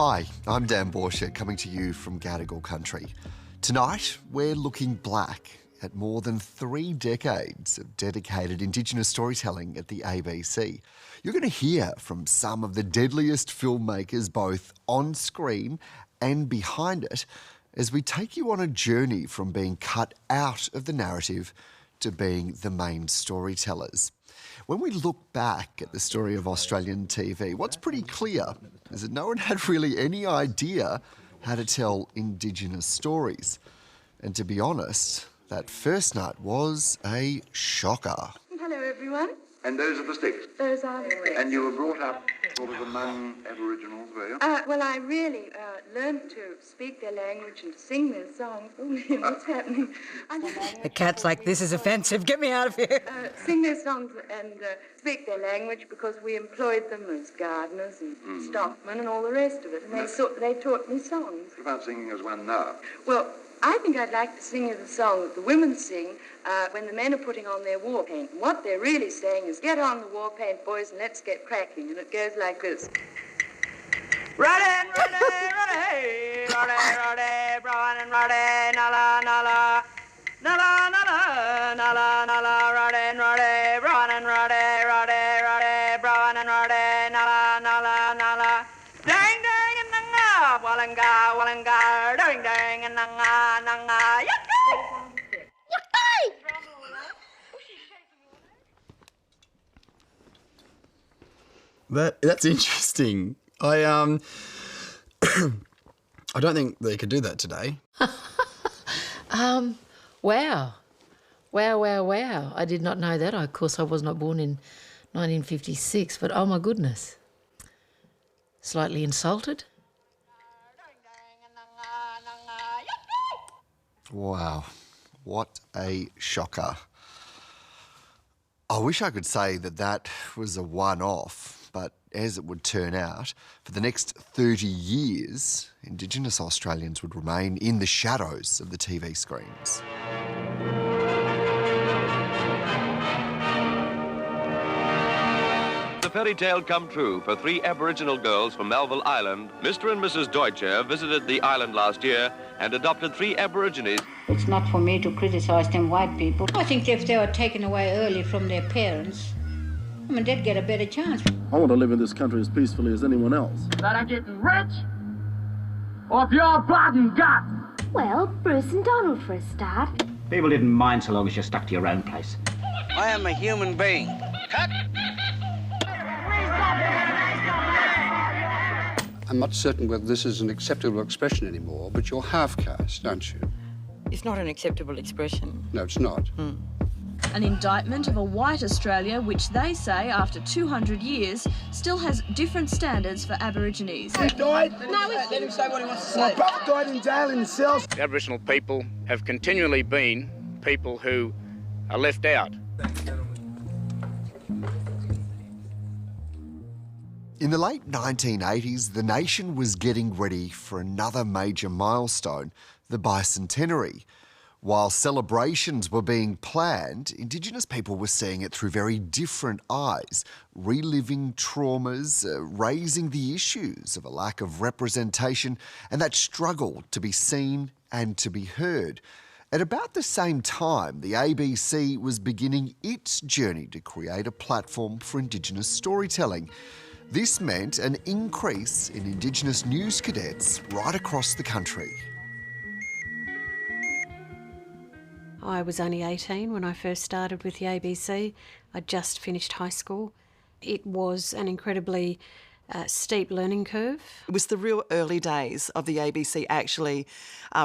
Hi, I'm Dan Borscher, coming to you from Gadigal country. Tonight, we're looking back at more than 3 decades of dedicated Indigenous storytelling at the ABC. You're going to hear from some of the deadliest filmmakers, both on screen and behind it, as we take you on a journey from being cut out of the narrative to being the main storytellers. When we look back at the story of Australian TV, what's pretty clear is that no one had really any idea how to tell Indigenous stories. And to be honest, that first night was a shocker. Hello, everyone. And those are the sticks? Those are the sticks. And you were brought up sort of among Aboriginals, were you? Well, I really learned to speak their language and to sing their songs. Oh, man, what's happening? The cat's like, this is offensive, get me out of here. Sing their songs and speak their language because we employed them as gardeners and stockmen and all the rest of it. And they taught me songs. What about singing as one now? Well, I think I'd like to sing you the song that the women sing when the men are putting on their war paint. And what they're really saying is, get on the war paint, boys, and let's get cracking. And it goes like this. Roddy, Roddy, Roddy, Roddy, Roddy, Brown and Roddy, nala, nala, nala, nala, nala, nala, Roddy, Roddy, Brown and Roddy, Roddy, Roddy, Brown and Roddy, nala, nala, nala. Dang, dang, and nanga, wallanga, wallanga, dang, dang, and nanga, nanga, yucky! Yucky! That's interesting. I I don't think they could do that today. Wow. Wow. I did not know that. Of course, I was not born in 1956, but oh my goodness. Slightly insulted. Wow, what a shocker. I wish I could say that was a one-off, but as it would turn out, for the next 30 years, Indigenous Australians would remain in the shadows of the TV screens. The fairy tale come true for 3 Aboriginal girls from Melville Island. Mr. and Mrs. Deutscher visited the island last year and adopted 3 Aborigines. It's not for me to criticise them white people. I think if they were taken away early from their parents, they'd get a better chance. I want to live in this country as peacefully as anyone else. That are getting rich off your blood and gut. Well, Bruce and Donald for a start. People didn't mind so long as you stuck to your own place. I am a human being. Cut! I'm not certain whether this is an acceptable expression anymore, but you're half-caste, aren't you? It's not an acceptable expression. No, it's not. An indictment of a white Australia, which they say, after 200 years, still has different standards for Aborigines. He died? No, let him say what he wants to say. My brother died in jail in the cells. The Aboriginal people have continually been people who are left out. In the late 1980s, the nation was getting ready for another major milestone, the bicentenary. While celebrations were being planned, Indigenous people were seeing it through very different eyes, reliving traumas, raising the issues of a lack of representation and that struggle to be seen and to be heard. At about the same time, the ABC was beginning its journey to create a platform for Indigenous storytelling. This meant an increase in Indigenous news cadets right across the country. I was only 18 when I first started with the ABC. I just finished high school. It was an incredibly steep learning curve. It was the real early days of the ABC actually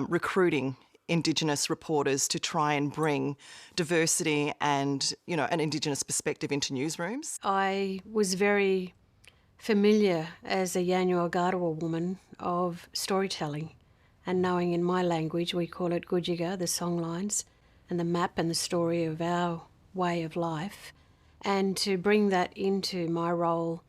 recruiting Indigenous reporters to try and bring diversity and, an Indigenous perspective into newsrooms. I was very familiar as a Yanyuwa Gadawa woman of storytelling and knowing in my language we call it Gujiga, the songlines, and the map and the story of our way of life. And to bring that into my role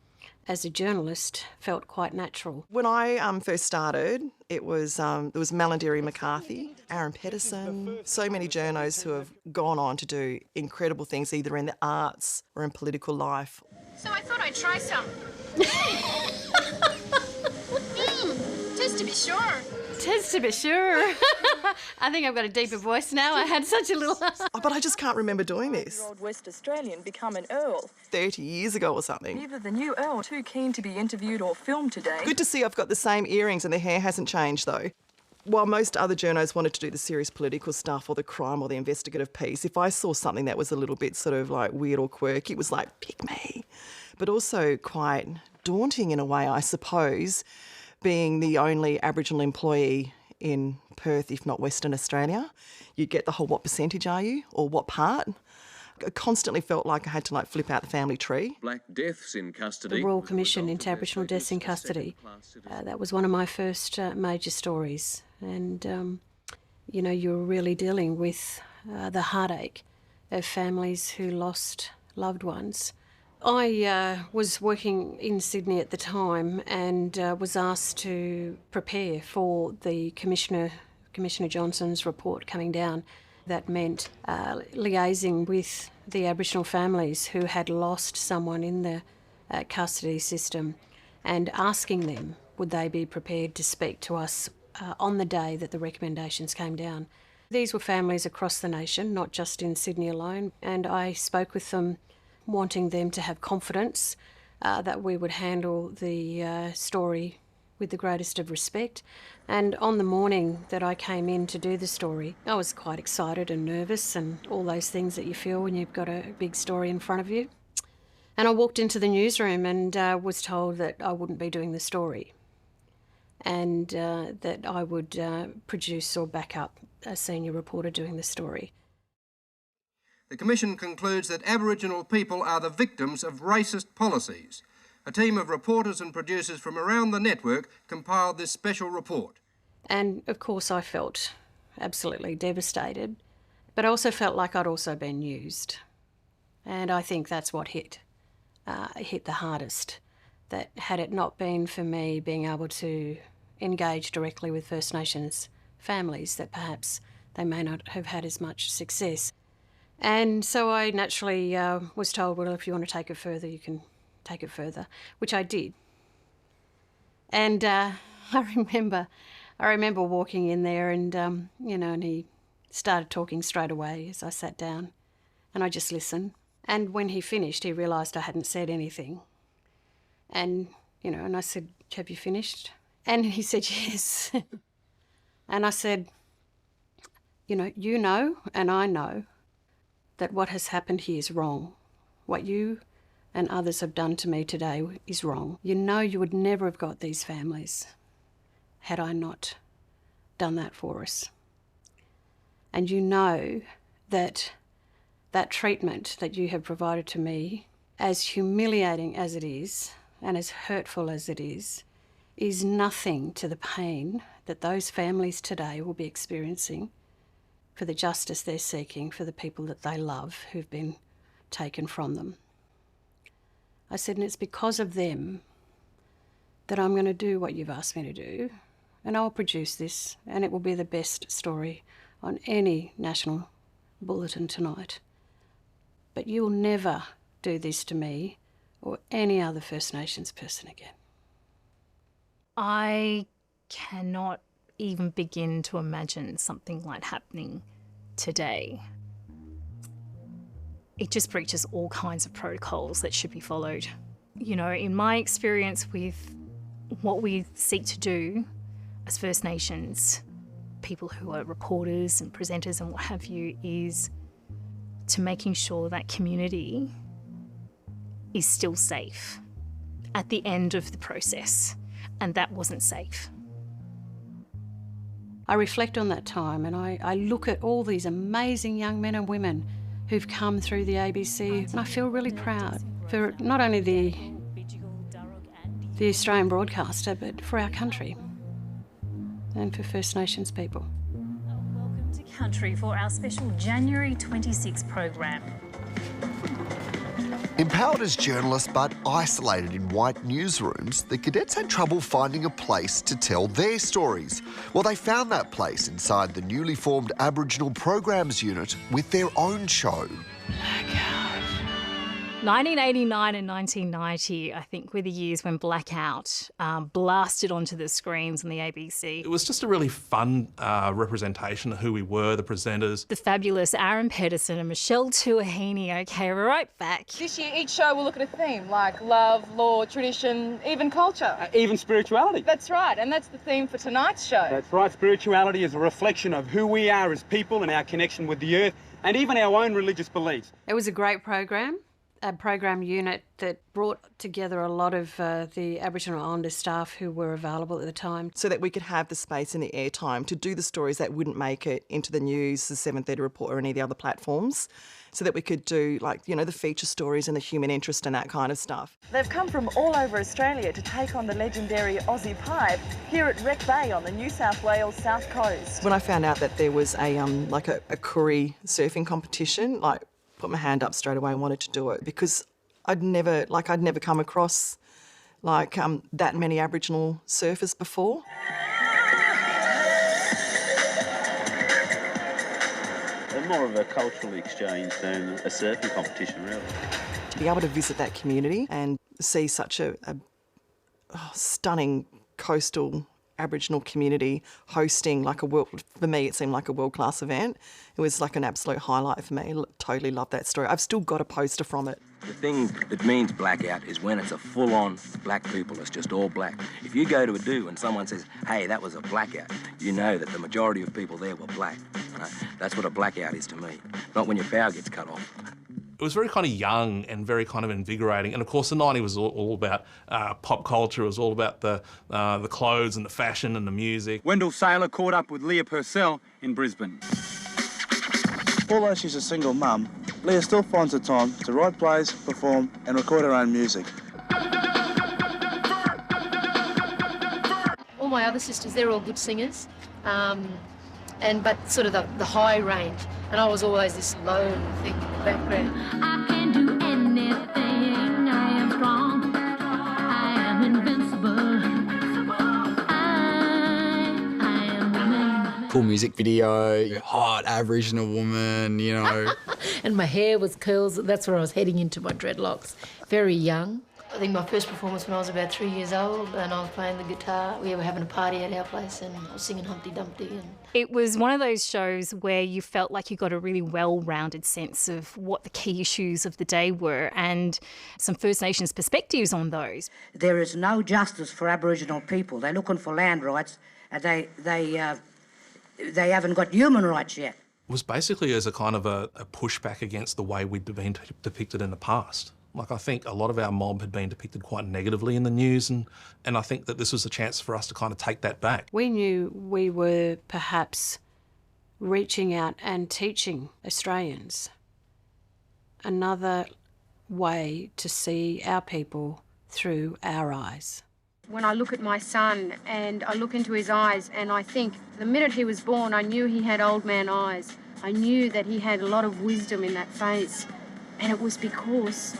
as a journalist felt quite natural. When I first started, there was Malandiri McCarthy, Aaron Pedersen, so many journos who have gone on to do incredible things either in the arts or in political life. So I thought I'd try some. Tis to be sure. Tis to be sure. I think I've got a deeper voice now. I had such a little... But I just can't remember doing this. Old West Australian become an earl. 30 years ago or something. Neither the new earl too keen to be interviewed or filmed today. Good to see I've got the same earrings and the hair hasn't changed though. While most other journos wanted to do the serious political stuff or the crime or the investigative piece, if I saw something that was a little bit sort of like weird or quirky, it was like, pick me. But also quite daunting in a way, I suppose, being the only Aboriginal employee in Perth, if not Western Australia. You get the whole what percentage are you or what part? I constantly felt like I had to flip out the family tree. Black deaths in custody. The Royal Commission into Aboriginal Deaths in Custody. That was one of my first major stories. And, you know, you were really dealing with the heartache of families who lost loved ones. I was working in Sydney at the time and was asked to prepare for the Commissioner Johnson's report coming down. That meant liaising with the Aboriginal families who had lost someone in the custody system and asking them would they be prepared to speak to us on the day that the recommendations came down. These were families across the nation, not just in Sydney alone, and I spoke with them wanting them to have confidence that we would handle the story with the greatest of respect. And on the morning that I came in to do the story, I was quite excited and nervous and all those things that you feel when you've got a big story in front of you. And I walked into the newsroom and was told that I wouldn't be doing the story and that I would produce or back up a senior reporter doing the story. The Commission concludes that Aboriginal people are the victims of racist policies. A team of reporters and producers from around the network compiled this special report. And of course I felt absolutely devastated, but I also felt like I'd also been used. And I think that's what hit the hardest, that had it not been for me being able to engage directly with First Nations families, that perhaps they may not have had as much success. And so I naturally was told, well, if you want to take it further, you can take it further, which I did. And I remember walking in there and, you know, and he started talking straight away as I sat down and I just listened. And when he finished, he realised I hadn't said anything. And, you know, and I said, have you finished? And he said, yes. And I said, you know, and I know that what has happened here is wrong. What you and others have done to me today is wrong. You know you would never have got these families had I not done that for us. And you know that that treatment that you have provided to me, as humiliating as it is and as hurtful as it is nothing to the pain that those families today will be experiencing for the justice they're seeking for the people that they love who've been taken from them. I said, and it's because of them that I'm going to do what you've asked me to do, and I'll produce this, and it will be the best story on any national bulletin tonight. But you'll never do this to me or any other First Nations person again. I cannot even begin to imagine something like happening today. It just breaches all kinds of protocols that should be followed. You know, in my experience with what we seek to do as First Nations, people who are reporters and presenters and what have you, is to making sure that community is still safe at the end of the process, and that wasn't safe. I reflect on that time and I look at all these amazing young men and women who've come through the ABC, and I feel really proud for not only the Australian broadcaster, but for our country and for First Nations people. Welcome to Country for our special January 26 program. Empowered as journalists but isolated in white newsrooms, the cadets had trouble finding a place to tell their stories. Well, they found that place inside the newly formed Aboriginal Programs Unit with their own show. Blackout. 1989 and 1990, I think, were the years when Blackout blasted onto the screens on the ABC. It was just a really fun representation of who we were, the presenters. The fabulous Aaron Pedersen and Michelle Tuahini. OK, we're right back. This year, each show will look at a theme like love, law, tradition, even culture. Even spirituality. That's right, and that's the theme for tonight's show. That's right, spirituality is a reflection of who we are as people and our connection with the earth and even our own religious beliefs. It was a great program. A program unit that brought together a lot of the Aboriginal Islander staff who were available at the time. So that we could have the space and the airtime to do the stories that wouldn't make it into the news, the 7:30 report or any of the other platforms, so that we could do, like, you know, the feature stories and the human interest and that kind of stuff. They've come from all over Australia to take on the legendary Aussie pipe here at Wreck Bay on the New South Wales South Coast. When I found out that there was a curry surfing competition, put my hand up straight away and wanted to do it, because I'd never come across that many Aboriginal surfers before. They're more of a cultural exchange than a surfing competition, really. To be able to visit that community and see such a stunning coastal Aboriginal community hosting for me, it seemed like a world-class event. It was like an absolute highlight for me. Totally loved that story. I've still got a poster from it. The thing that means blackout is when it's a full-on black people, it's just all black. If you go to a do and someone says, hey, that was a blackout, you know that the majority of people there were black. You know? That's what a blackout is to me, not when your power gets cut off. It was very kind of young and very kind of invigorating. And of course, the 90s was all about pop culture. It was all about the clothes and the fashion and the music. Wendell Saylor caught up with Leah Purcell in Brisbane. Although she's a single mum, Leah still finds the time to write plays, perform and record her own music. All my other sisters, they're all good singers, but sort of the high range. And I was always this low thing in the background. I can do anything, I am strong, I am invincible, I am woman. Cool music video, hot Aboriginal woman, you know. And my hair was curls, that's where I was heading into my dreadlocks. Very young. I think my first performance when I was about 3 years old and I was playing the guitar. We were having a party at our place and I was singing Humpty Dumpty. It was one of those shows where you felt like you got a really well-rounded sense of what the key issues of the day were and some First Nations perspectives on those. There is no justice for Aboriginal people. They're looking for land rights and they haven't got human rights yet. It was basically as a kind of a pushback against the way we'd been depicted in the past. I think a lot of our mob had been depicted quite negatively in the news, and I think that this was a chance for us to kind of take that back. We knew we were perhaps reaching out and teaching Australians another way to see our people through our eyes. When I look at my son and I look into his eyes and I think the minute he was born, I knew he had old man eyes. I knew that he had a lot of wisdom in that face, and it was because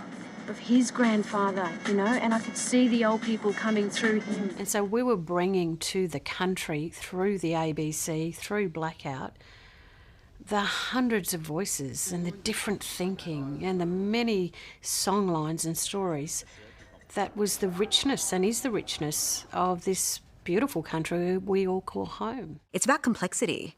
of his grandfather, you know, and I could see the old people coming through him. And so we were bringing to the country, through the ABC, through Blackout, the hundreds of voices and the different thinking and the many songlines and stories. That was the richness and is the richness of this beautiful country we all call home. It's about complexity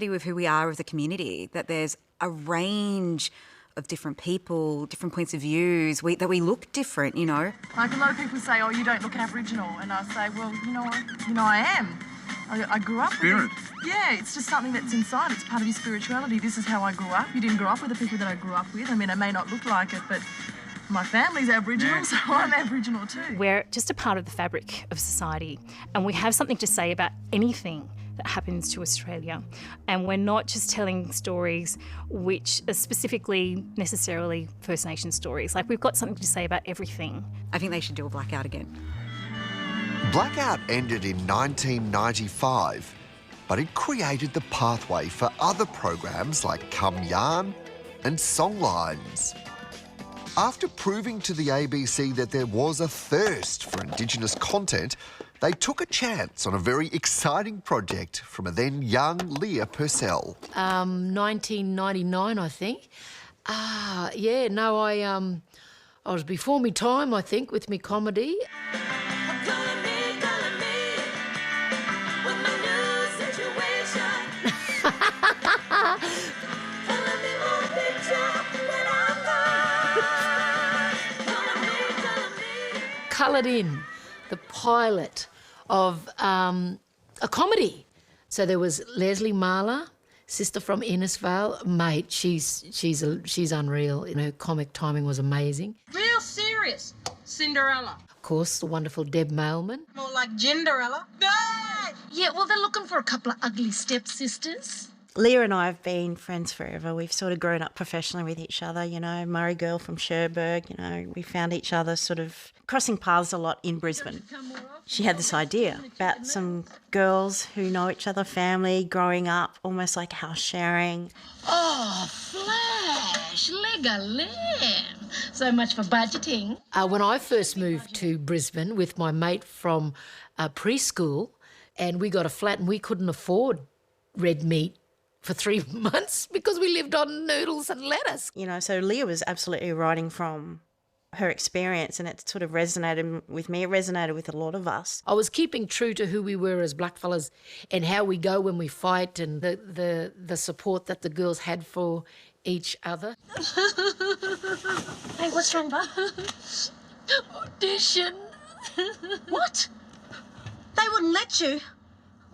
with who we are as a community, that there's a range of different people, different points of views, that we look different, you know. Like a lot of people say, oh, you don't look Aboriginal, and I say, well, you know, I am. I grew up with it. Yeah, it's just something that's inside. It's part of your spirituality. This is how I grew up. You didn't grow up with the people that I grew up with. I mean, I may not look like it, but my family's Aboriginal, so I'm Aboriginal too. We're just a part of the fabric of society, and we have something to say about anything that happens to Australia. And we're not just telling stories which are specifically necessarily First Nation stories. Like, we've got something to say about everything. I think they should do a Blackout again. Blackout ended in 1995, but it created the pathway for other programs like Come Yarn and Songlines. After proving to the ABC that there was a thirst for Indigenous content, they took a chance on a very exciting project from a then young Leah Purcell. 1999, I think. Yeah, no, I was before me time, I think, with me comedy. Coloured in the pilot of a comedy. So there was Leslie Marler, sister from Innisfail, mate. She's unreal. You know, comic timing was amazing. Real serious. Cinderella. Of course, the wonderful Deb Mailman. More like Ginderella. Yeah, well, they're looking for a couple of ugly stepsisters. Leah and I have been friends forever. We've sort of grown up professionally with each other, you know, Murray girl from Cherbourg, you know, we found each other sort of crossing paths a lot in Brisbane. She had this idea about some girls who know each other, family, growing up, almost like house sharing. Oh, Flash, leg a lamb. So much for budgeting. When I first moved to Brisbane with my mate from preschool, and we got a flat and we couldn't afford red meat for 3 months because we lived on noodles and lettuce. You know, so Leah was absolutely writing from her experience, and it sort of resonated with me. It resonated with a lot of us. I was keeping true to who we were as blackfellas and how we go when we fight, and the support that the girls had for each other. Hey, what's wrong, bud? Audition. What? They wouldn't let you.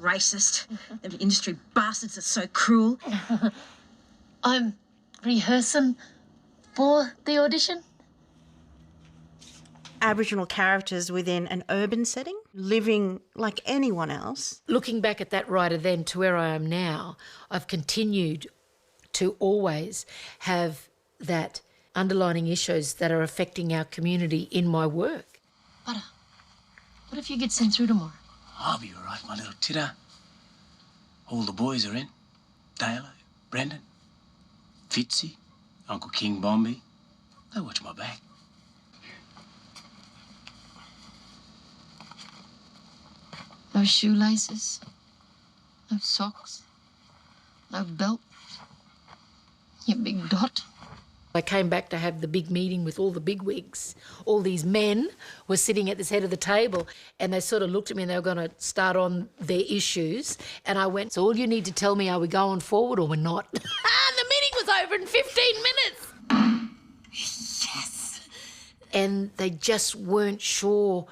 Racist. Them industry bastards are so cruel. I'm rehearsing for the audition. Aboriginal characters within an urban setting, living like anyone else. Looking back at that writer then to where I am now, I've continued to always have that underlining issues that are affecting our community in my work. Butter, what if you get sent through tomorrow? I'll be all right, my little titter. All the boys are in. Dalo, Brendan, Fitzy, Uncle King Bombi. They watch my back. No shoelaces, no socks, no belt. You big dot. I came back to have the big meeting with all the bigwigs. All these men were sitting at this head of the table, and they sort of looked at me and they were going to start on their issues. And I went, so all you need to tell me, are we going forward or we're not? And the meeting was over in 15 minutes. Yes. And they just weren't sure,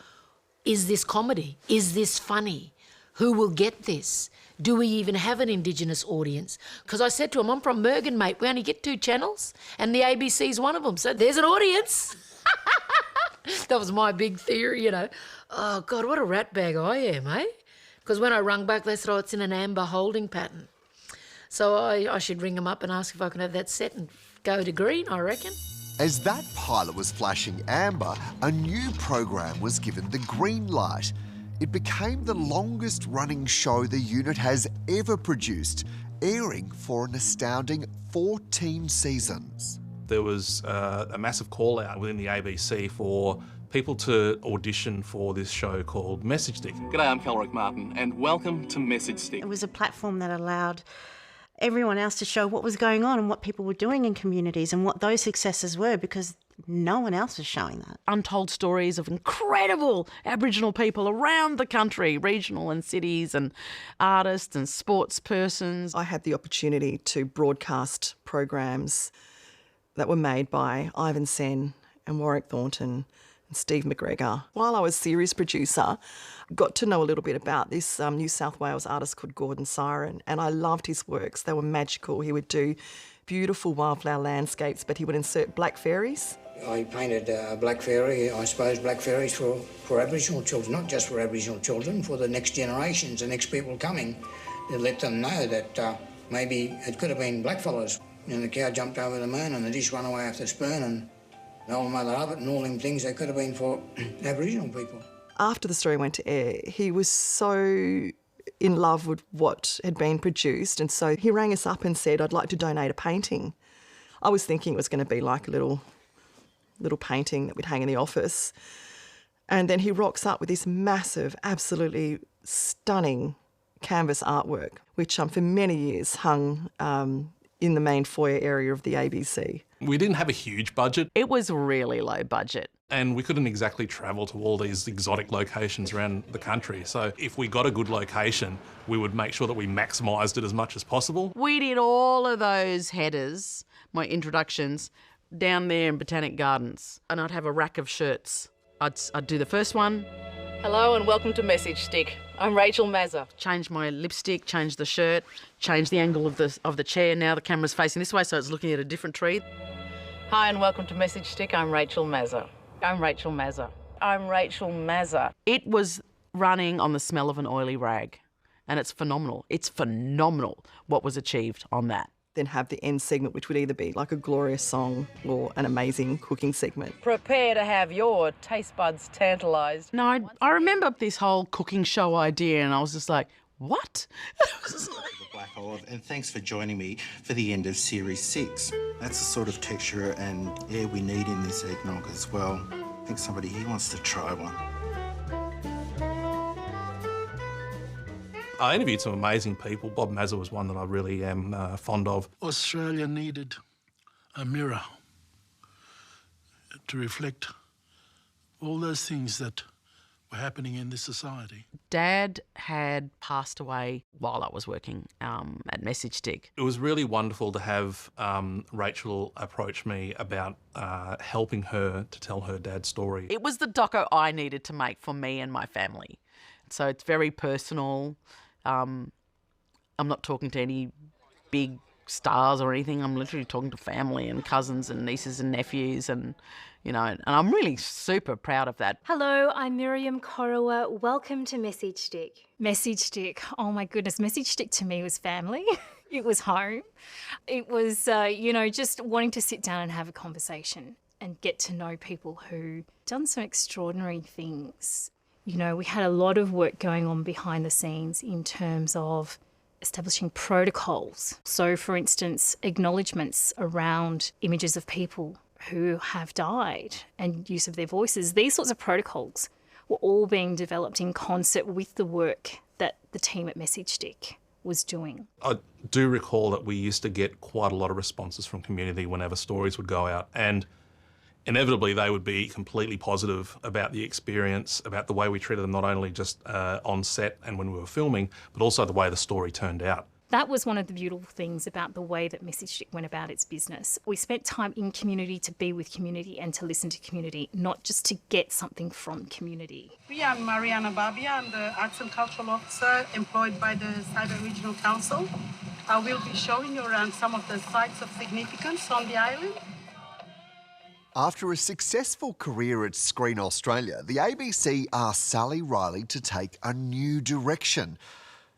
is this comedy? Is this funny? Who will get this? Do we even have an Indigenous audience? Because I said to him, I'm from Mergen, mate. We only get 2 channels and the ABC's one of them. So there's an audience. That was my big theory, you know. Oh, God, what a rat bag I am, eh? Because when I rung back, they said, oh, it's in an amber holding pattern. So I should ring them up and ask if I can have that set and go to green, I reckon. As that pilot was flashing amber, a new program was given the green light. It became the longest running show the unit has ever produced, airing for an astounding 14 seasons. There was a massive call out within the ABC for people to audition for this show called MessageStick. G'day, I'm Kelrick Martin, and welcome to MessageStick. It was a platform that allowed everyone else to show what was going on and what people were doing in communities and what those successes were, because no one else was showing that. Untold stories of incredible Aboriginal people around the country, regional and cities, and artists and sports persons. I had the opportunity to broadcast programs that were made by Ivan Sen and Warwick Thornton and Steve McGregor. While I was series producer, got to know a little bit about this New South Wales artist called Gordon Siren, and I loved his works. They were magical. He would do beautiful wildflower landscapes, but he would insert black fairies. I painted a black fairy, I suppose black fairies for Aboriginal children, not just for Aboriginal children, for the next generations, the next people coming, to let them know that maybe it could have been blackfellas. You know, the cow jumped over the moon and the dish ran away after the spoon, and the old mother of it and all them things, they could have been for Aboriginal people. After the story went to air, he was so in love with what had been produced, and so he rang us up and said, I'd like to donate a painting. I was thinking it was going to be like a little painting that we'd hang in the office. And then he rocks up with this massive, absolutely stunning canvas artwork, which for many years hung in the main foyer area of the ABC. We didn't have a huge budget. It was really low budget. And we couldn't exactly travel to all these exotic locations around the country. So if we got a good location, we would make sure that we maximised it as much as possible. We did all of those headers, my introductions, down there in Botanic Gardens. And I'd have a rack of shirts. I'd do the first one. Hello and welcome to MessageStick. I'm Rachel Mazza. Change my lipstick, change the shirt, change the angle of the chair. Now the camera's facing this way, so it's looking at a different tree. Hi and welcome to MessageStick. I'm Rachel Mazza. I'm Rachel Mazza. I'm Rachel Mazza. It was running on the smell of an oily rag, and it's phenomenal. It's phenomenal what was achieved on that. Then have the end segment, which would either be like a glorious song or an amazing cooking segment. Prepare to have your taste buds tantalised. No, I remember this whole cooking show idea, and I was just like, what? Black Olive, and thanks for joining me for the end of Series 6. That's the sort of texture and air we need in this eggnog as well. I think somebody here wants to try one. I interviewed some amazing people. Bob Mazza was one that I really am fond of. Australia needed a mirror to reflect all those things that were happening in this society. Dad had passed away while I was working at MessageStick. It was really wonderful to have Rachel approach me about helping her to tell her dad's story. It was the doco I needed to make for me and my family. So it's very personal. I'm not talking to any big stars or anything. I'm literally talking to family and cousins and nieces and nephews and I'm really super proud of that. Hello, I'm Miriam Korowa. Welcome to MessageStick. MessageStick, oh my goodness, MessageStick to me was family. It was home. It was, just wanting to sit down and have a conversation and get to know people who done some extraordinary things. We had a lot of work going on behind the scenes in terms of establishing protocols. So, for instance, acknowledgements around images of people who have died and use of their voices. These sorts of protocols were all being developed in concert with the work that the team at MessageStick was doing. I do recall that we used to get quite a lot of responses from community whenever stories would go out, and inevitably they would be completely positive about the experience, about the way we treated them, not only just on set and when we were filming, but also the way the story turned out. That was one of the beautiful things about the way that MessageStick went about its business. We spent time in community to be with community and to listen to community, not just to get something from community. I'm Mariana Babia. I'm the Arts and Cultural Officer employed by the Cyber Regional Council. I will be showing you around some of the sites of significance on the island. After a successful career at Screen Australia, the ABC asked Sally Riley to take a new direction.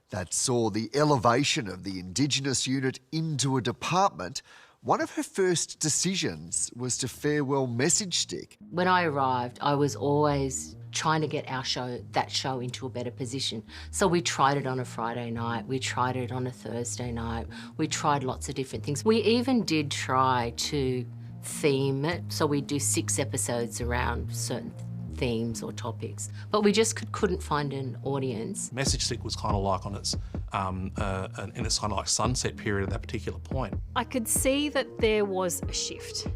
That saw the elevation of the Indigenous unit into a department. One of her first decisions was to farewell MessageStick. When I arrived, I was always trying to get that show into a better position. So we tried it on a Friday night, we tried it on a Thursday night, we tried lots of different things. We even did try to theme it, so we'd do 6 episodes around certain themes or topics, but we just couldn't find an audience. MessageStick was kind of like on its in its kind of like sunset period at that particular point. I could see that there was a shift.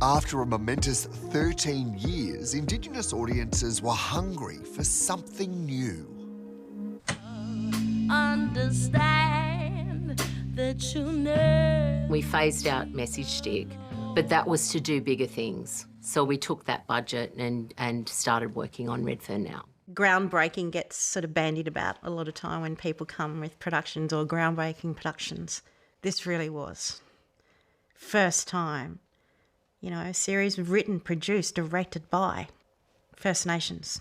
After a momentous 13 years, Indigenous audiences were hungry for something new. Understand that you know. We phased out MessageStick, but that was to do bigger things. So we took that budget and started working on Redfern Now. Groundbreaking gets sort of bandied about a lot of time when people come with productions or groundbreaking productions. This really was. First time, a series written, produced, directed by First Nations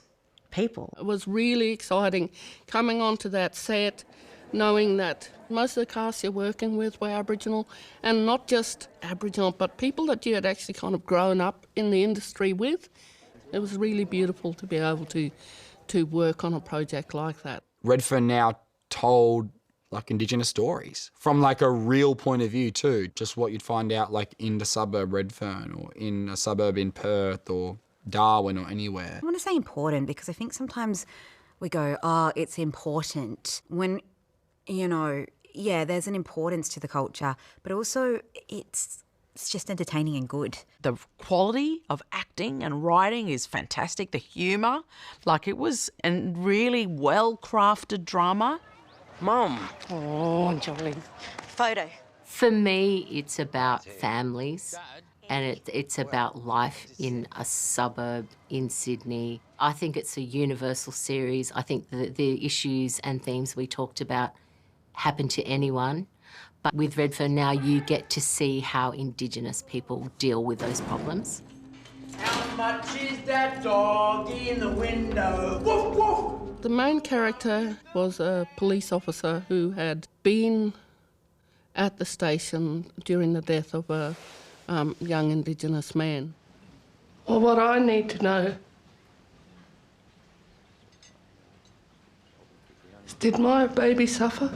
people. It was really exciting coming onto that set, knowing that most of the cast you're working with were Aboriginal, and not just Aboriginal, but people that you had actually kind of grown up in the industry with. It was really beautiful to be able to work on a project like that. Redfern Now told Indigenous stories from a real point of view too, just what you'd find out in the suburb Redfern or in a suburb in Perth or Darwin or anywhere. I want to say important because I think sometimes we go, oh, it's important when, yeah, there's an importance to the culture, but also it's just entertaining and good. The quality of acting and writing is fantastic. The humour, like it was a really well-crafted drama. Mum. Oh, Jolly. Photo. For me, it's about families and it's about life in a suburb in Sydney. I think it's a universal series. I think the issues and themes we talked about happen to anyone. But with Redfern Now, you get to see how Indigenous people deal with those problems. How much is that dog in the window? Woof, woof. The main character was a police officer who had been at the station during the death of a young Indigenous man. Well, what I need to know is, did my baby suffer?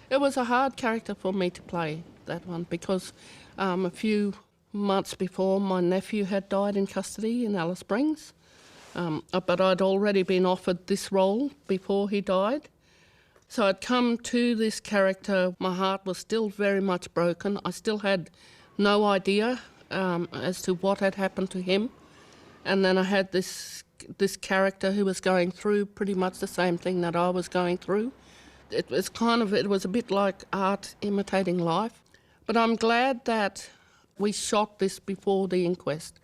It was a hard character for me to play, that one, because a few months before my nephew had died in custody in Alice Springs, but I'd already been offered this role before he died. So I'd come to this character, my heart was still very much broken. I still had no idea as to what had happened to him. And then I had this character who was going through pretty much the same thing that I was going through. It was a bit like art imitating life. But I'm glad that we shot this before the inquest,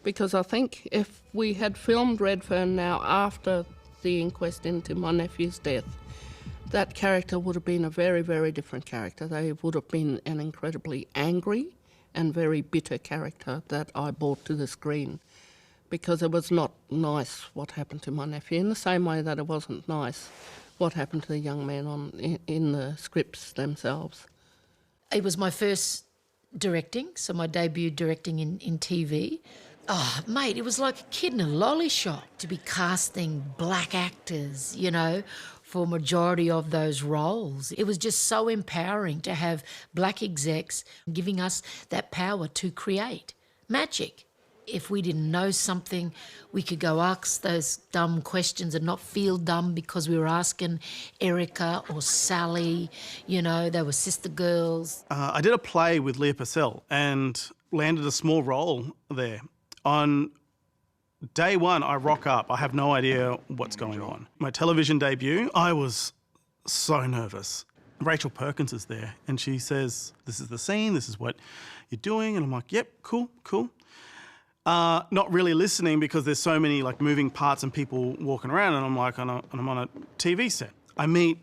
because I think if we had filmed Redfern Now after the inquest into my nephew's death, that character would have been a very, very different character. They would have been an incredibly angry and very bitter character that I brought to the screen, because it was not nice what happened to my nephew, in the same way that it wasn't nice what happened to the young man in the scripts themselves. It was my first directing, so my debut directing in TV. Oh, mate, it was like a kid in a lolly shop to be casting black actors, you know, for majority of those roles. It was just so empowering to have black execs giving us that power to create magic. If we didn't know something, we could go ask those dumb questions and not feel dumb because we were asking Erica or Sally, you know, they were sister girls. I did a play with Leah Purcell and landed a small role there. On day one, I rock up. I have no idea what's going on. My television debut, I was so nervous. Rachel Perkins is there and she says, this is the scene, this is what you're doing. And I'm like, yep, cool. Not really listening because there's so many like moving parts and people walking around, and I'm like, I'm on a TV set. I meet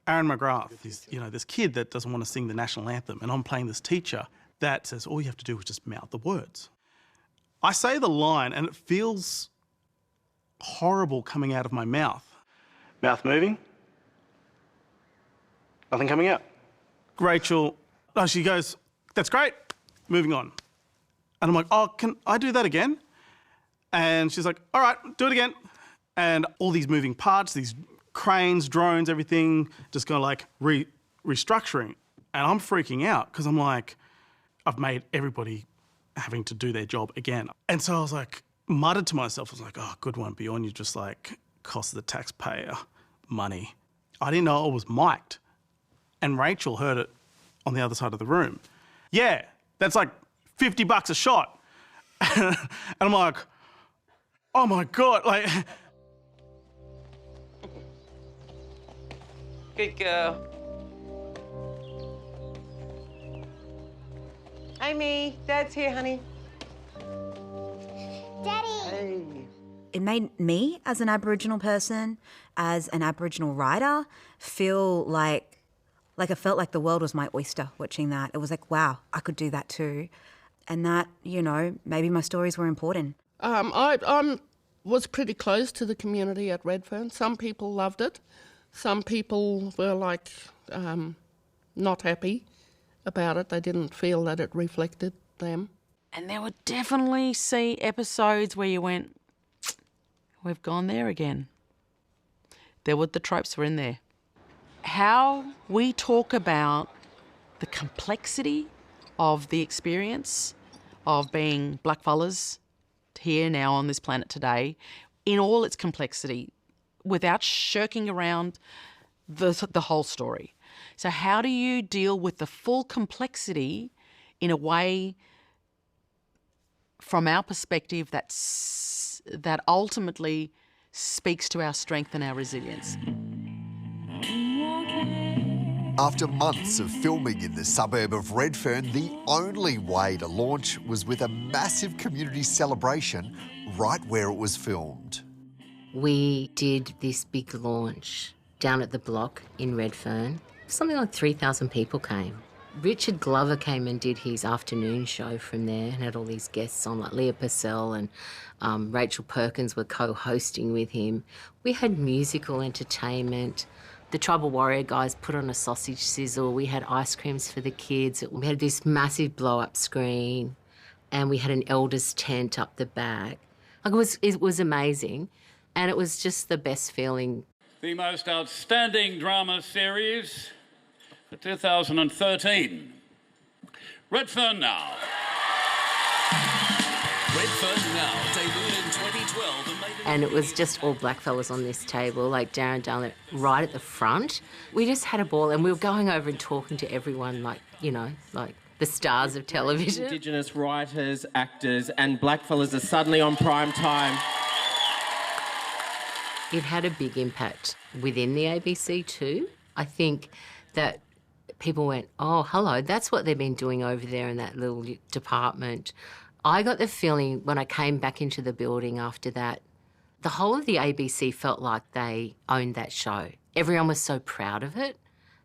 Aaron McGrath, this kid that doesn't want to sing the national anthem, and I'm playing this teacher that says all you have to do is just mouth the words. I say the line and it feels horrible coming out of my mouth. Mouth moving, nothing coming out. Rachel, she goes, that's great, moving on. And I'm like, oh, can I do that again? And she's like, all right, do it again. And all these moving parts, these cranes, drones, everything, just kind of like restructuring. And I'm freaking out because I'm like, I've made everybody having to do their job again. And so I was like, muttered to myself, I was like, oh, good one, Bjorn, you just like cost the taxpayer money. I didn't know it was mic'd. And Rachel heard it on the other side of the room. Yeah, that's like $50 a shot. And I'm like, oh my God, like. Good girl. Amy, Dad's here, honey. Daddy! Hey. It made me, as an Aboriginal person, as an Aboriginal writer, feel like I felt like the world was my oyster watching that. It was like, wow, I could do that too. And that, you know, maybe my stories were important. I was pretty close to the community at Redfern. Some people loved it. Some people were like not happy about it. They didn't feel that it reflected them. And there would definitely see episodes where you went, we've gone there again. The tropes were in there. How we talk about the complexity of the experience of being blackfellas here now on this planet today in all its complexity, without shirking around the whole story. So how do you deal with the full complexity in a way, from our perspective, that ultimately speaks to our strength and our resilience? After months of filming in the suburb of Redfern, the only way to launch was with a massive community celebration right where it was filmed. We did this big launch down at the block in Redfern. Something like 3,000 people came. Richard Glover came and did his afternoon show from there and had all these guests on, like Leah Purcell and Rachel Perkins were co-hosting with him. We had musical entertainment. The Tribal Warrior guys put on a sausage sizzle. We had ice creams for the kids. We had this massive blow-up screen and we had an elders tent up the back. Like it was amazing and it was just the best feeling. The most outstanding drama series for 2013. Redfern Now. Redfern Now debuted in 2012 And it was just all blackfellas on this table, like Darren Dunlap right at the front. We just had a ball and we were going over and talking to everyone like, you know, like the stars of television. Indigenous writers, actors and blackfellas are suddenly on prime time. It had a big impact within the ABC too. I think that people went, oh, hello, that's what they've been doing over there in that little department. I got the feeling when I came back into the building after that, the whole of the ABC felt like they owned that show. Everyone was so proud of it,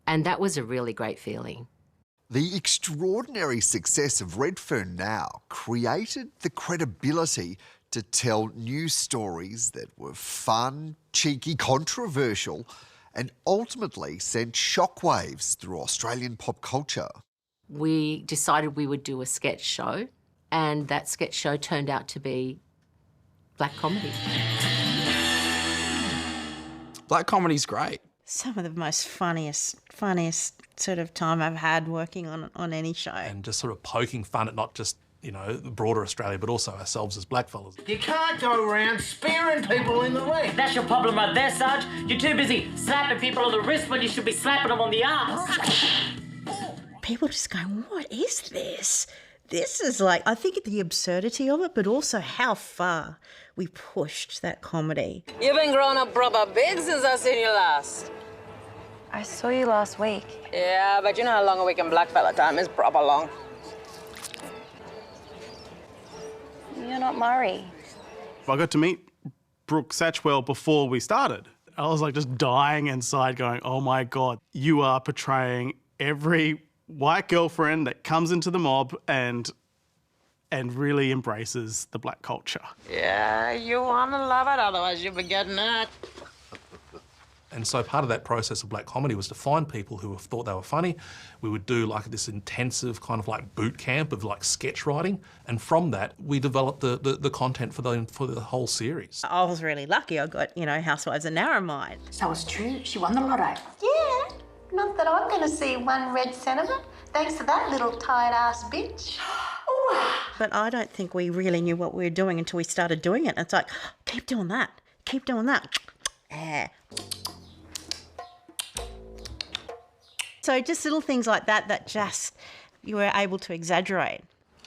and that was a really great feeling. The extraordinary success of Redfern Now created the credibility to tell news stories that were fun, cheeky, controversial, and ultimately sent shockwaves through Australian pop culture. We decided we would do a sketch show, and that sketch show turned out to be black comedy. Black comedy's great. Some of the most funniest sort of time I've had working on any show. And just sort of poking fun at not just, you know, the broader Australia, but also ourselves as blackfellas. You can't go around spearing people in the leg. That's your problem right there, Sarge. You're too busy slapping people on the wrist when you should be slapping them on the arse. People just going, what is this? This is like, I think the absurdity of it, but also how far we pushed that comedy. You've been growing up proper big since I seen you last. I saw you last week. Yeah, but you know how long a week in blackfella time is proper long. You're not Murray. I got to meet Brooke Satchwell before we started. I was like just dying inside going, oh my God, you are portraying every white girlfriend that comes into the mob and really embraces the black culture. Yeah, you want to love it, otherwise you'll be getting it. And so part of that process of black comedy was to find people who thought they were funny. We would do like this intensive kind of like boot camp of like sketch writing. And from that, we developed the content for the whole series. I was really lucky. I got, you know, Housewives of Narromine. So it's true, she won the lotto. Yeah, not that I'm going to see one red senator, thanks to that little tired-ass bitch. But I don't think we really knew what we were doing until we started doing it. It's like, keep doing that, keep doing that. So just little things like that that just you were able to exaggerate.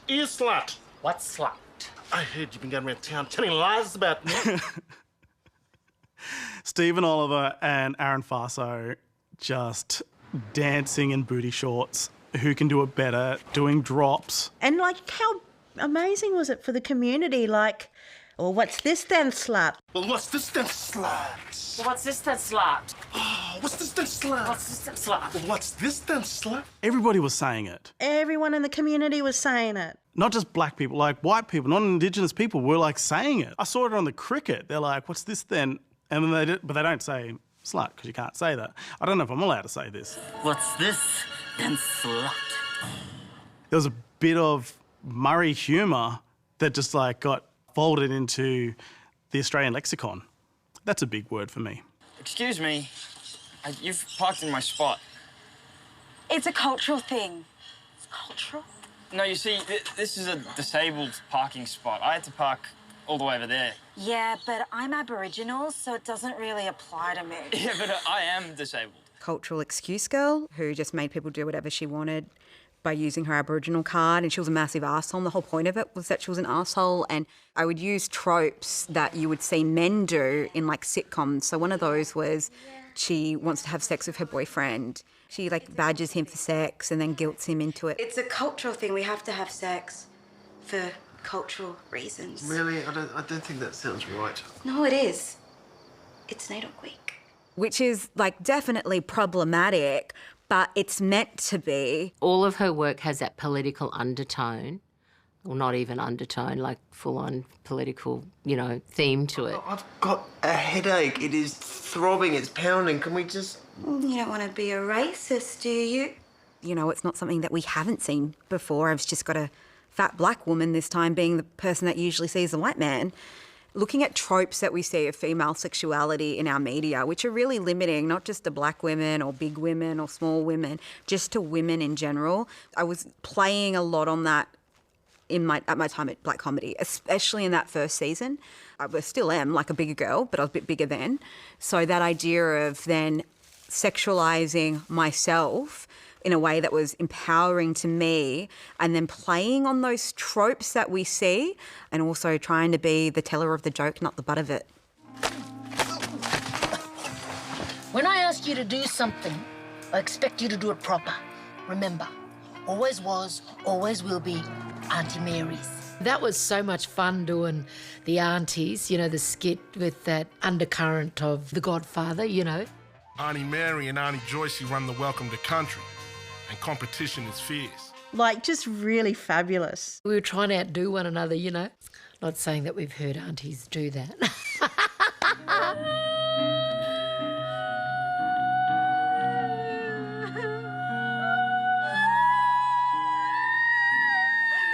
You slut. What slut? I heard you've been going around town telling lies about me. Stephen Oliver and Aaron Farso just dancing in booty shorts. Who can do it better? Doing drops. And like, how amazing was it for the community? Like, well, what's this then, slut? Well, what's this then, slut? Well, what's this then, slut? Oh, what's this then, slut? What's this then, slut? Well, what's this then, slut? Everybody was saying it. Everyone in the community was saying it. Not just black people, like white people, non-Indigenous people were like saying it. I saw it on the cricket. They're like, what's this then? And then but they don't say slut because you can't say that. I don't know if I'm allowed to say this. What's this then, slut? There was a bit of Murray humour that just like got folded into the Australian lexicon. That's a big word for me. Excuse me, you've parked in my spot. It's a cultural thing. It's cultural? No, you see, this is a disabled parking spot. I had to park all the way over there. Yeah, but I'm Aboriginal, so it doesn't really apply to me. Yeah, but I am disabled. cultural excuse girl who just made people do whatever she wanted by using her Aboriginal card, and she was a massive arsehole. And the whole point of it was that she was an arsehole, and I would use tropes that you would see men do in like sitcoms. So one of those was she wants to have sex with her boyfriend. She like badgers him for sex and then guilts him into it. It's a cultural thing. We have to have sex for cultural reasons. Really? I don't think that sounds right. No, it is. It's Natal Week. Which is like definitely problematic, but it's meant to be. All of her work has that political undertone, or not even undertone, like full-on political, theme to it. I've got a headache. It is throbbing, it's pounding. Can we just... You don't want to be a racist, do you? It's not something that we haven't seen before. I've just got a fat black woman this time being the person that usually sees a white man. Looking at tropes that we see of female sexuality in our media, which are really limiting, not just to black women or big women or small women, just to women in general. I was playing a lot on that at my time at Black Comedy, especially in that first season. I still am like a bigger girl, but I was a bit bigger then. So that idea of then sexualizing myself in a way that was empowering to me, and then playing on those tropes that we see, and also trying to be the teller of the joke, not the butt of it. When I ask you to do something, I expect you to do it proper. Remember, always was, always will be Auntie Mary's. That was so much fun doing the aunties, the skit with that undercurrent of The Godfather, Auntie Mary and Auntie Joycey run the Welcome to Country, and competition is fierce. Like, just really fabulous. We were trying to outdo one another, Not saying that we've heard aunties do that.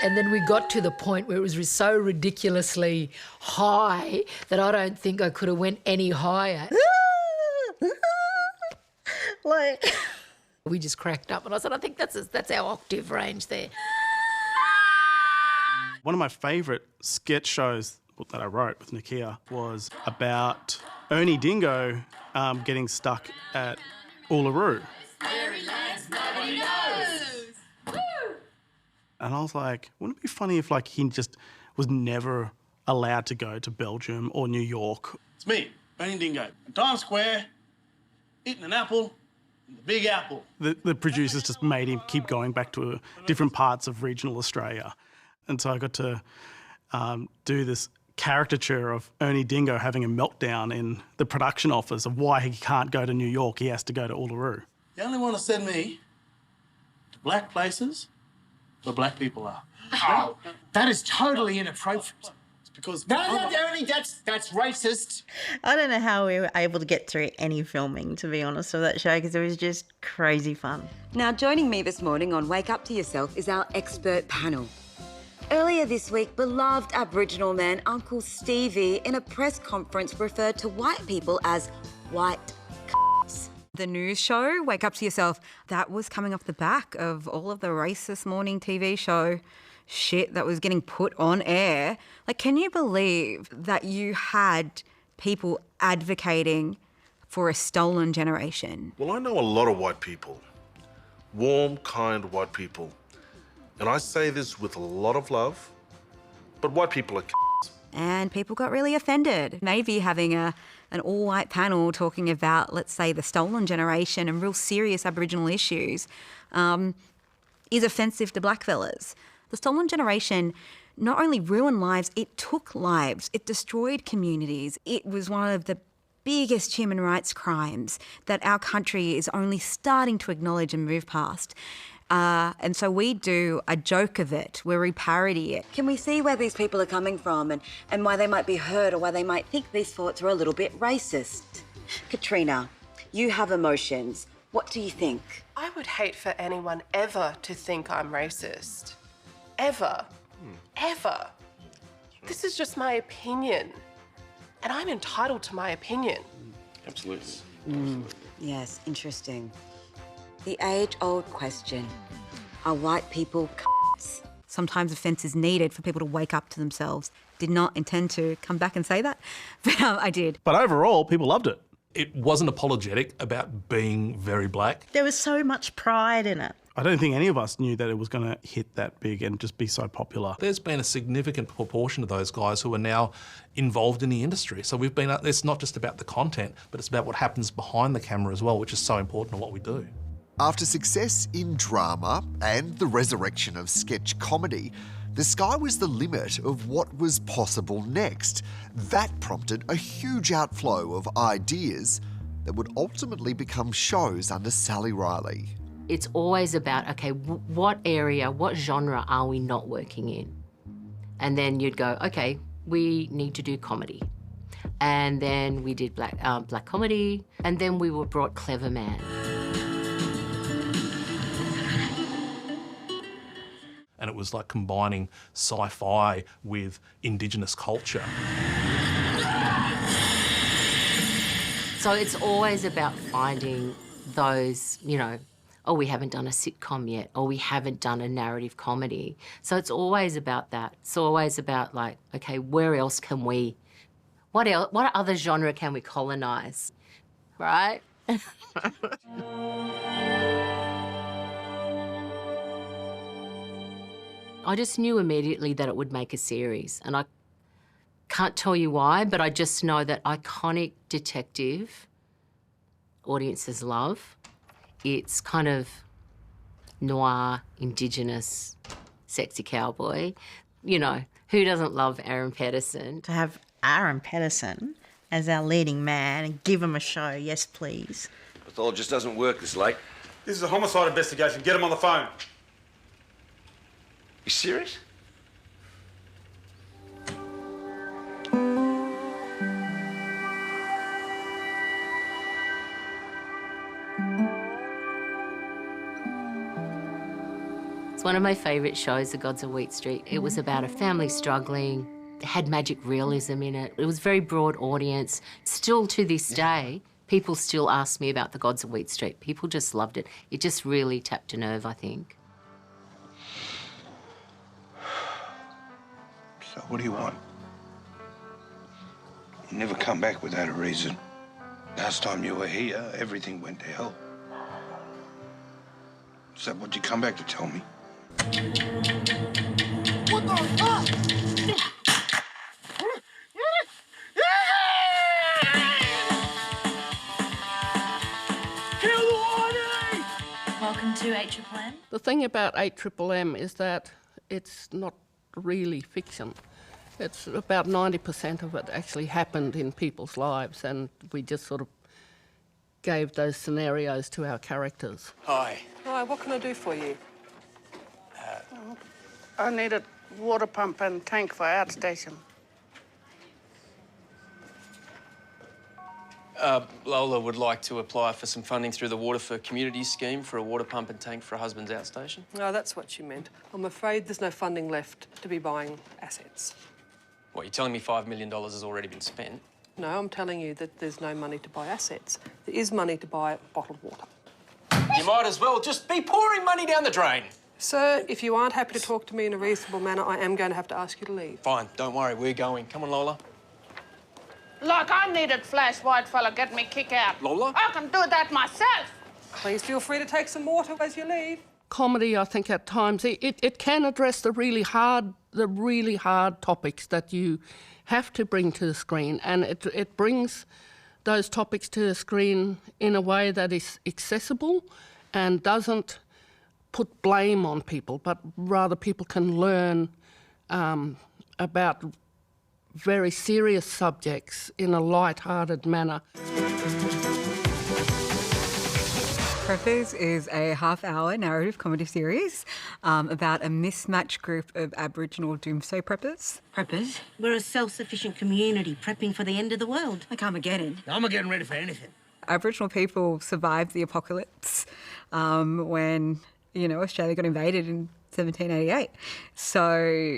And then we got to the point where it was so ridiculously high that I don't think I could have went any higher. We just cracked up, and I said, I think that's our octave range there. One of my favourite sketch shows that I wrote with Nakia was about Ernie Dingo getting stuck at Uluru. And I was like, wouldn't it be funny if he just was never allowed to go to Belgium or New York? It's me, Ernie Dingo, in Times Square, eating an apple, the Big Apple. The producers just made him keep going back to different parts of regional Australia. And so I got to do this caricature of Ernie Dingo having a meltdown in the production office of why he can't go to New York, he has to go to Uluru. You only want to send me to black places where black people are. Oh, that is totally inappropriate. Because no, Ernie, that's racist. I don't know how we were able to get through any filming, to be honest, of that show, because it was just crazy fun. Now, joining me this morning on Wake Up to Yourself is our expert panel. Earlier this week, beloved Aboriginal man Uncle Stevie in a press conference referred to white people as white c***s. The news show, Wake Up to Yourself, that was coming off the back of all of the racist morning TV show shit that was getting put on air. Can you believe that you had people advocating for a stolen generation? Well, I know a lot of white people. Warm, kind white people. And I say this with a lot of love, but white people are c***s. And people got really offended. Maybe having an all-white panel talking about, let's say, the stolen generation and real serious Aboriginal issues is offensive to blackfellas. The stolen generation not only ruined lives, it took lives. It destroyed communities. It was one of the biggest human rights crimes that our country is only starting to acknowledge and move past. And so we do a joke of it where we parody it. Can we see where these people are coming from and why they might be hurt or why they might think these thoughts are a little bit racist? Katrina, you have emotions. What do you think? I would hate for anyone ever to think I'm racist. Ever. Ever. This is just my opinion. And I'm entitled to my opinion. Absolutely. Yes, interesting. The age-old question, are white people c***s? Sometimes offence is needed for people to wake up to themselves. Did not intend to come back and say that, but I did. But overall, people loved it. It wasn't apologetic about being very black. There was so much pride in it. I don't think any of us knew that it was going to hit that big and just be so popular. There's been a significant proportion of those guys who are now involved in the industry. So it's not just about the content, but it's about what happens behind the camera as well, which is so important to what we do. After success in drama and the resurrection of sketch comedy, the sky was the limit of what was possible next. That prompted a huge outflow of ideas that would ultimately become shows under Sally Riley. It's always about, okay, what area, what genre are we not working in? And then you'd go, okay, we need to do comedy. And then we did black comedy, and then we were brought Clever Man. And it was like combining sci-fi with Indigenous culture. So it's always about finding those, you know, oh, we haven't done a sitcom yet, or we haven't done a narrative comedy. So it's always about that. It's always about like, okay, where else can we, what other genre can we colonise, right? I just knew immediately that it would make a series, and I can't tell you why, but I just know that iconic detective audiences love. It's kind of noir, Indigenous, sexy cowboy. You know, who doesn't love Aaron Pedersen? To have Aaron Pedersen as our leading man and give him a show, yes please. Pathology just doesn't work this late. This is a homicide investigation. Get him on the phone. You serious? It's one of my favourite shows, The Gods of Wheat Street. It was about a family struggling. It had magic realism in it. It was very broad audience. Still to this day, people still ask me about The Gods of Wheat Street. People just loved it. It just really tapped a nerve, I think. So what do you want? You never come back without a reason. Last time you were here, everything went to hell. So what'd you come back to tell me? What the fuck? Kill the warning! Welcome to HMM. The thing about HMM is that it's not really fiction. It's about 90% of it actually happened in people's lives, and we just sort of gave those scenarios to our characters. Hi. Hi, what can I do for you? I need a water pump and tank for outstation. Lola would like to apply for some funding through the Water for Communities scheme for a water pump and tank for her husband's outstation. Oh, that's what you meant. I'm afraid there's no funding left to be buying assets. What, you're telling me $5 million has already been spent? No, I'm telling you that there's no money to buy assets. There is money to buy bottled water. You might as well just be pouring money down the drain. Sir, if you aren't happy to talk to me in a reasonable manner, I am going to have to ask you to leave. Fine, don't worry, we're going. Come on, Lola. Like, I needed Flash White fella get me kick out. Lola? I can do that myself. Please feel free to take some water as you leave. Comedy, I think, at times, it can address the really hard topics that you have to bring to the screen, and it brings those topics to the screen in a way that is accessible and doesn't put blame on people, but rather people can learn about very serious subjects in a light-hearted manner. Preppers is a half-hour narrative comedy series about a mismatched group of Aboriginal doomsday preppers. Preppers? We're a self-sufficient community prepping for the end of the world. Like Armageddon. Armageddon ready for anything. Aboriginal people survived the apocalypse when, you know, Australia got invaded in 1788. So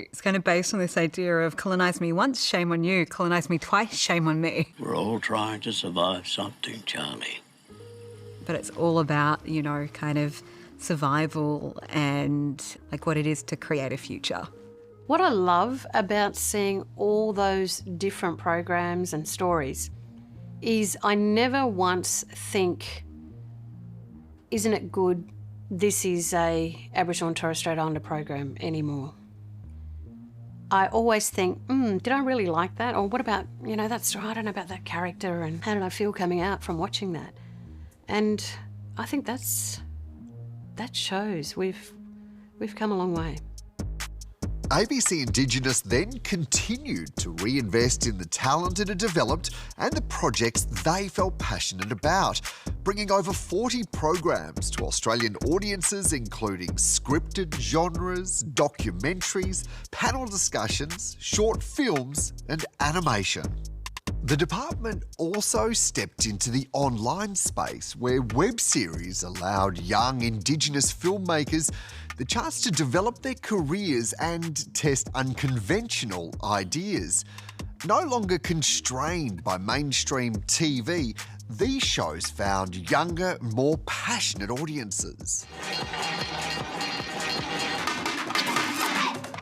it's kind of based on this idea of colonise me once, shame on you, colonise me twice, shame on me. We're all trying to survive something, Charlie. But it's all about, you know, kind of survival and like what it is to create a future. What I love about seeing all those different programs and stories is I never once think, isn't it good this is a Aboriginal and Torres Strait Islander program anymore? I always think, did I really like that? Or what about, that's I don't know about that character and how did I feel coming out from watching that? And I think that shows we've come a long way. ABC Indigenous then continued to reinvest in the talent it had developed and the projects they felt passionate about, bringing over 40 programs to Australian audiences, including scripted genres, documentaries, panel discussions, short films and animation. The department also stepped into the online space where web series allowed young Indigenous filmmakers the chance to develop their careers and test unconventional ideas. No longer constrained by mainstream TV, these shows found younger, more passionate audiences.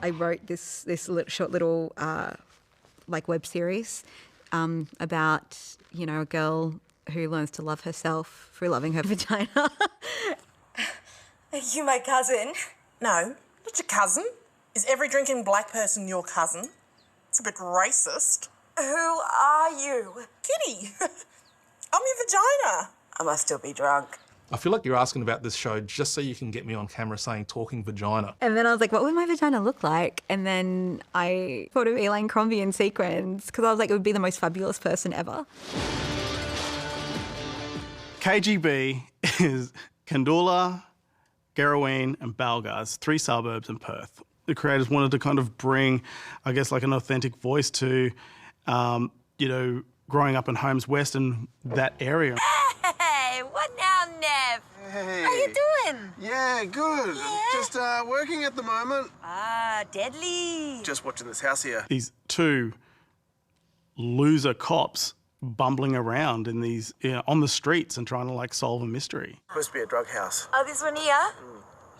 I wrote this short little web series about, a girl who learns to love herself through loving her vagina. Are you my cousin? No, not your cousin. Is every drinking black person your cousin? It's a bit racist. Who are you? Kitty. I'm your vagina. I must still be drunk. I feel like you're asking about this show just so you can get me on camera saying talking vagina. And then I was like, what would my vagina look like? And then I thought of Elaine Crombie in Sequins because I was like, it would be the most fabulous person ever. KGB is Kandula, Garraween and Balgas, 3 suburbs in Perth. The creators wanted to kind of bring, I guess, like an authentic voice to, growing up in Holmes West and that area. Hey, what now, Nev? Hey. How you doing? Yeah, good. Yeah? Just working at the moment. Ah, deadly. Just watching this house here. These 2 loser cops bumbling around in these on the streets and trying to solve a mystery. Supposed to be a drug house. Oh, this one here?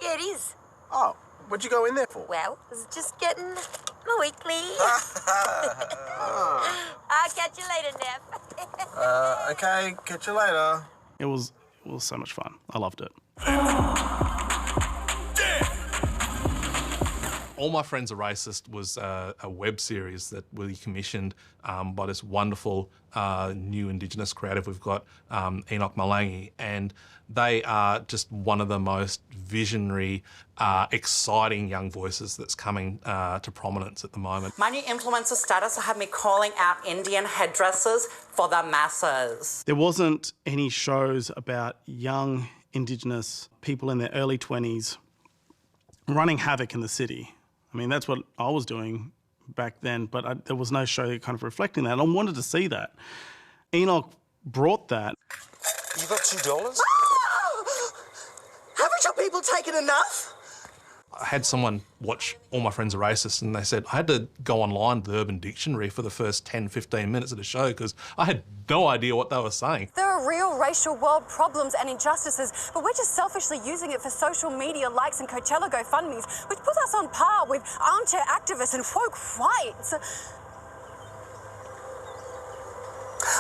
Yeah, it is. Oh, what'd you go in there for? Well, I was just getting my weekly. I'll catch you later, Nev. Okay, catch you later. It was so much fun. I loved it. All My Friends Are Racist was a web series that we commissioned by this wonderful new Indigenous creative. We've got Enoch Malangi, and they are just one of the most visionary, exciting young voices that's coming to prominence at the moment. My new influencer status will have me calling out Indian headdresses for the masses. There wasn't any shows about young Indigenous people in their early 20s running havoc in the city. I mean, that's what I was doing back then, but there was no show kind of reflecting that. I wanted to see that. Enoch brought that. You got $2? Haven't your people taken enough? I had someone watch All My Friends Are Racist and they said I had to go online to the Urban Dictionary for the first 10, 15 minutes of the show because I had no idea what they were saying. There are real racial world problems and injustices, but we're just selfishly using it for social media likes and Coachella GoFundMes, which puts us on par with armchair activists and woke whites.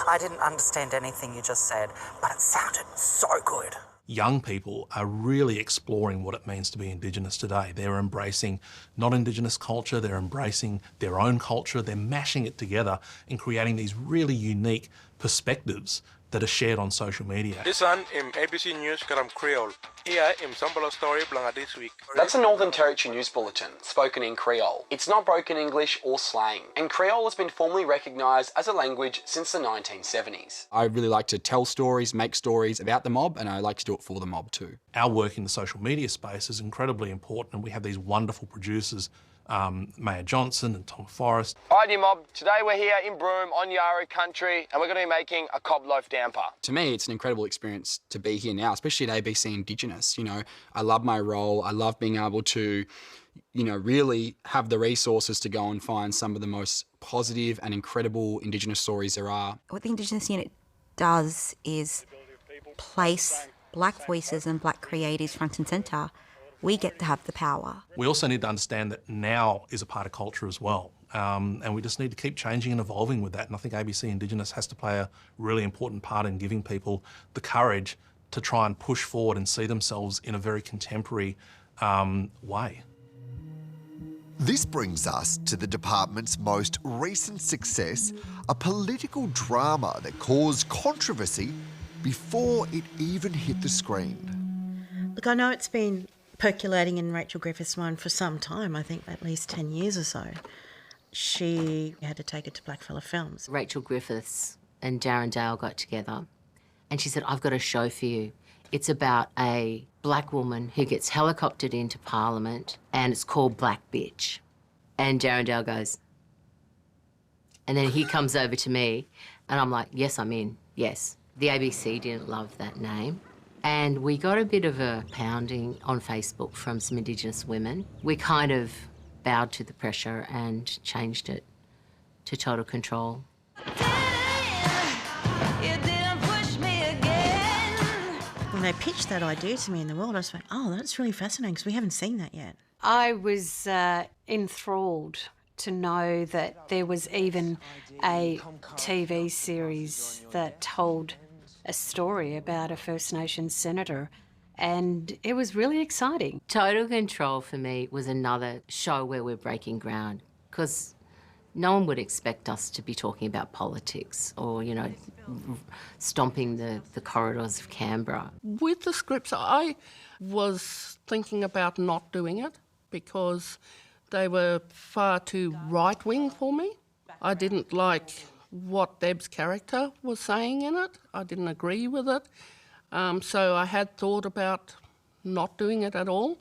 I didn't understand anything you just said, but it sounded so good. Young people are really exploring what it means to be Indigenous today. They're embracing non-Indigenous culture, they're embracing their own culture, they're mashing it together and creating these really unique perspectives that are shared on social media. Listen, in ABC News karam Creole. Here in Sambala story blanga this week. That's a Northern Territory news bulletin, spoken in Creole. It's not broken English or slang, and Creole has been formally recognised as a language since the 1970s. I really like to tell stories, make stories about the mob, and I like to do it for the mob too. Our work in the social media space is incredibly important, and we have these wonderful producers, Maya Johnson and Tom Forrest. Hi, dear mob. Today we're here in Broome on Yarra country and we're going to be making a cob loaf damper. To me, it's an incredible experience to be here now, especially at ABC Indigenous. I love my role. I love being able to, really have the resources to go and find some of the most positive and incredible Indigenous stories there are. What the Indigenous unit does is place Black voices and Black creatives front and centre. We get to have the power. We also need to understand that now is a part of culture as well. and we just need to keep changing and evolving with that. And I think ABC Indigenous has to play a really important part in giving people the courage to try and push forward and see themselves in a very contemporary way. This brings us to the department's most recent success, a political drama that caused controversy before it even hit the screen. Look, I know it's been percolating in Rachel Griffiths' mind for some time, I think at least 10 years or so. She had to take it to Blackfella Films. Rachel Griffiths and Darren Dale got together and she said, I've got a show for you. It's about a black woman who gets helicoptered into Parliament and it's called Black Bitch. And Darren Dale goes, and then he comes over to me and I'm like, yes, I'm in, yes. The ABC didn't love that name. And we got a bit of a pounding on Facebook from some Indigenous women. We kind of bowed to the pressure and changed it to Total Control. When they pitched that idea to me in the world, I was like, oh, that's really fascinating because we haven't seen that yet. I was enthralled to know that there was even a TV series that told a story about a First Nations senator, and it was really exciting. Total Control for me was another show where we're breaking ground, because no one would expect us to be talking about politics or, you know, stomping the corridors of Canberra. With the scripts, I was thinking about not doing it because they were far too right-wing for me. I didn't like what Deb's character was saying in it. I didn't agree with it. So I had thought about not doing it at all.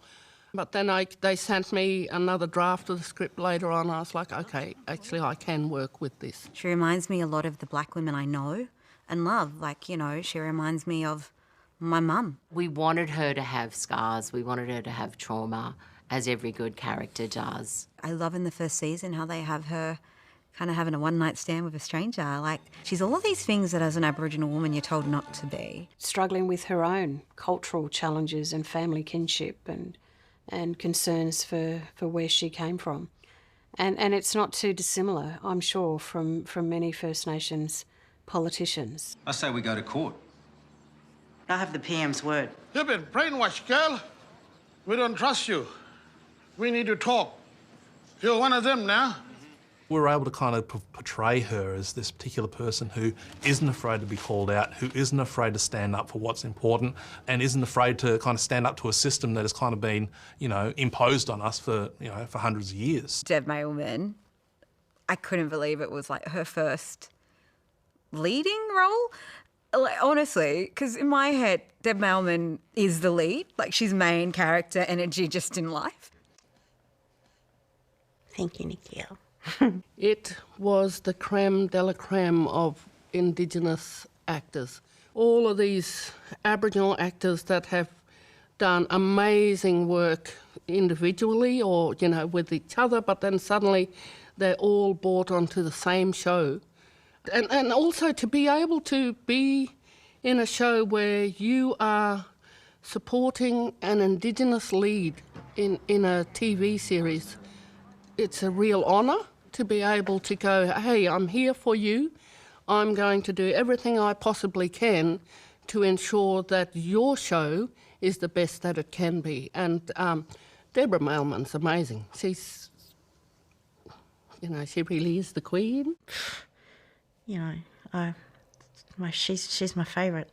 But then they sent me another draft of the script later on. I was like, OK, actually I can work with this. She reminds me a lot of the black women I know and love. Like, you know, she reminds me of my mum. We wanted her to have scars. We wanted her to have trauma, as every good character does. I love in the first season how they have her kind of having a one-night stand with a stranger. Like, she's all of these things that as an Aboriginal woman you're told not to be. Struggling with her own cultural challenges and family kinship and concerns for where she came from. And it's not too dissimilar, I'm sure, from many First Nations politicians. I say we go to court. I have the PM's word. You've been brainwashed, girl. We don't trust you. We need to talk. You're one of them now. We were able to kind of portray her as this particular person who isn't afraid to be called out, who isn't afraid to stand up for what's important, and isn't afraid to kind of stand up to a system that has kind of been, you know, imposed on us for, you know, for hundreds of years. Deb Mailman, I couldn't believe it was like her first leading role. Like, honestly, because in my head, Deb Mailman is the lead. Like, she's main character energy just in life. Thank you, Nikhil. It was the creme de la creme of Indigenous actors. All of these Aboriginal actors that have done amazing work individually or, you know, with each other, but then suddenly they're all brought onto the same show. And also to be able to be in a show where you are supporting an Indigenous lead in a TV series, it's a real honour to be able to go, hey, I'm here for you. I'm going to do everything I possibly can to ensure that your show is the best that it can be. And Deborah Mailman's amazing. She's, you know, she really is the queen. You know, she's my favourite.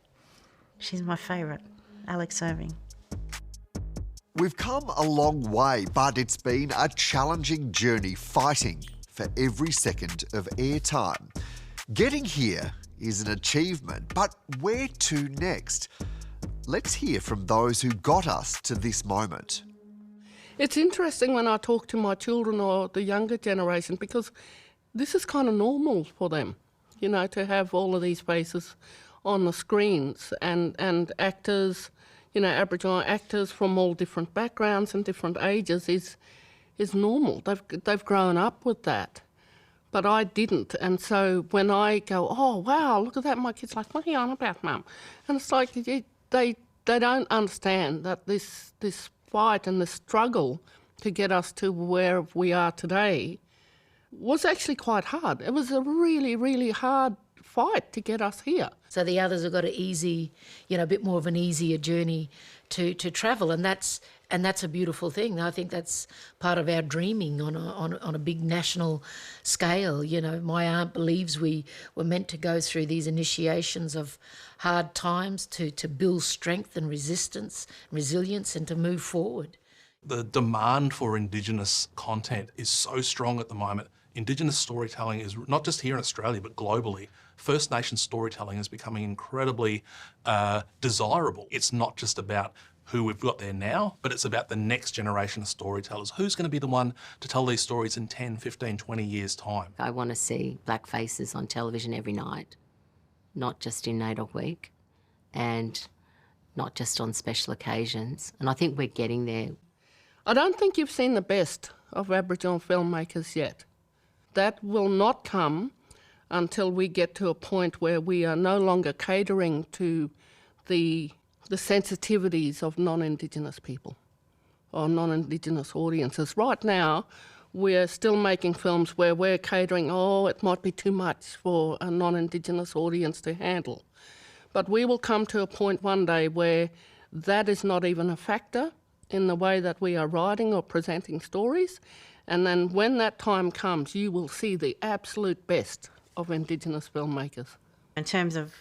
She's my favourite, Alex Irving. We've come a long way, but it's been a challenging journey fighting for every second of airtime. Getting here is an achievement, but where to next? Let's hear from those who got us to this moment. It's interesting when I talk to my children or the younger generation because this is kind of normal for them, you know, to have all of these faces on the screens and actors, you know, Aboriginal actors from all different backgrounds and different ages is normal. They've grown up with that. But I didn't. And so when I go, oh, wow, look at that, my kid's like, what are you on about, Mum? And it's like they don't understand that this fight and this struggle to get us to where we are today was actually quite hard. It was a really, really hard fight to get us here. So the others have got an easy, a bit more of an easier journey to travel, and that's a beautiful thing. I think that's part of our dreaming on a big national scale. My aunt believes we were meant to go through these initiations of hard times to build strength and resilience, and to move forward. The demand for Indigenous content is so strong at the moment. Indigenous storytelling is not just here in Australia, but globally. First Nation storytelling is becoming incredibly desirable. It's not just about who we've got there now, but it's about the next generation of storytellers. Who's going to be the one to tell these stories in 10, 15, 20 years' time? I want to see black faces on television every night, not just in NAIDOC week, and not just on special occasions. And I think we're getting there. I don't think you've seen the best of Aboriginal filmmakers yet. That will not come until we get to a point where we are no longer catering to the sensitivities of non-Indigenous people or non-Indigenous audiences. Right now, we're still making films where we're catering, it might be too much for a non-Indigenous audience to handle. But we will come to a point one day where that is not even a factor in the way that we are writing or presenting stories. And then when that time comes, you will see the absolute best of Indigenous filmmakers. In terms of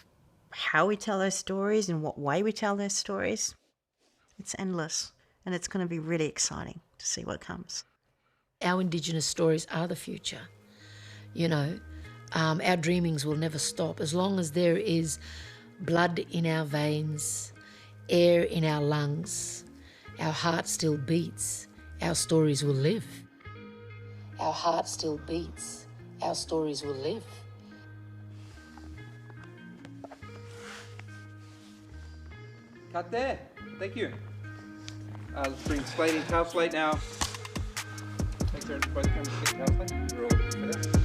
how we tell those stories and what way we tell those stories, it's endless. And it's going to be really exciting to see what comes. Our Indigenous stories are the future. Our dreamings will never stop. As long as there is blood in our veins, air in our lungs, our heart still beats, our stories will live. Our heart still beats, our stories will live. Cut there. Thank you. Let's bring Slate in. Tail Slate now. Thanks, everybody. Come to Tail Slate. We're all good for that.